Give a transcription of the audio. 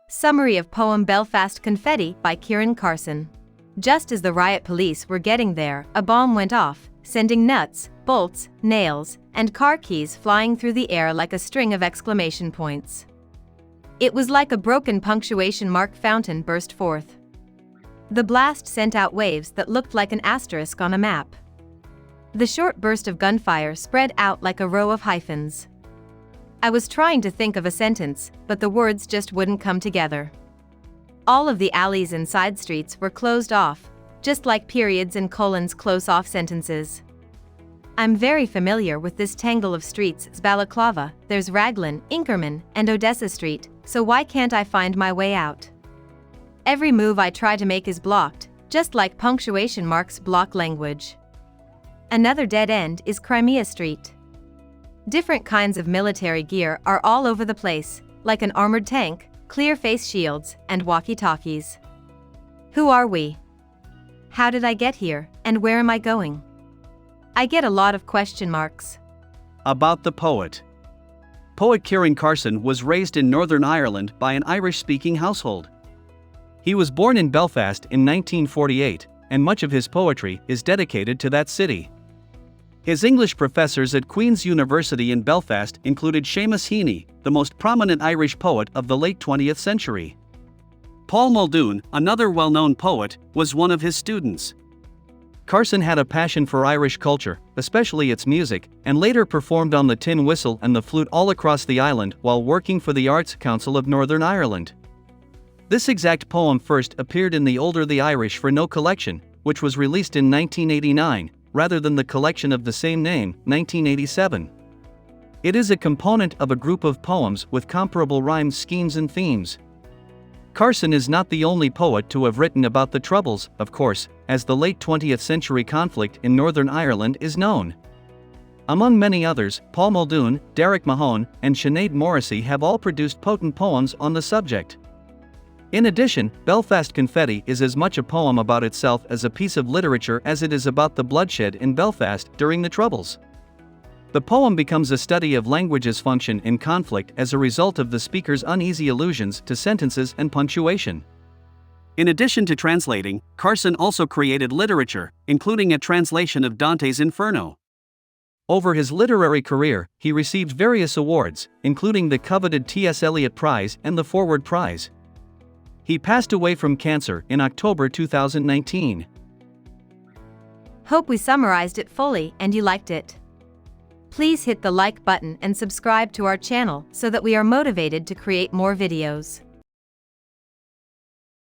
Summary of Poem Belfast Confetti by Ciaran Carson. Just as the riot police were getting there, a bomb went off, sending nuts, bolts, nails, and car keys flying through the air like a string of exclamation points. It was like a broken punctuation mark fountain burst forth. The blast sent out waves that looked like an asterisk on a map. The short burst of gunfire spread out like a row of hyphens. I was trying to think of a sentence, but the words just wouldn't come together. All of the alleys and side streets were closed off, just like periods and colons close off sentences. I'm very familiar with this tangle of streets. Balaclava, there's Raglan, Inkerman, and Odessa Street, so why can't I find my way out? Every move I try to make is blocked, just like punctuation marks block language. Another dead end is Crimea Street. Different kinds of military gear are all over the place, like an armored tank, clear face shields, and walkie-talkies. Who are we? How did I get here, and where am I going? I get a lot of question marks. About the poet. Poet Ciaran Carson was raised in Northern Ireland by an Irish-speaking household. He was born in Belfast in 1948, and much of his poetry is dedicated to that city. His English professors at Queen's University in Belfast included Seamus Heaney, the most prominent Irish poet of the late 20th century. Paul Muldoon, another well-known poet, was one of his students. Carson had a passion for Irish culture, especially its music, and later performed on the tin whistle and the flute all across the island while working for the Arts Council of Northern Ireland. This exact poem first appeared in the Older the Irish for No collection, which was released in 1989, rather than the collection of the same name, 1987. It is a component of a group of poems with comparable rhyme schemes and themes. Carson is not the only poet to have written about the Troubles, of course, as the late 20th century conflict in Northern Ireland is known. Among many others, Paul Muldoon, Derek Mahone, and Sinead Morrissey have all produced potent poems on the subject. In addition, Belfast Confetti is as much a poem about itself as a piece of literature as it is about the bloodshed in Belfast during the Troubles. The poem becomes a study of language's function in conflict as a result of the speaker's uneasy allusions to sentences and punctuation. In addition to translating, Carson also created literature, including a translation of Dante's Inferno. Over his literary career, he received various awards, including the coveted T.S. Eliot Prize and the Forward Prize. He passed away from cancer in October 2019. Hope we summarized it fully and you liked it. Please hit the like button and subscribe to our channel so that we are motivated to create more videos.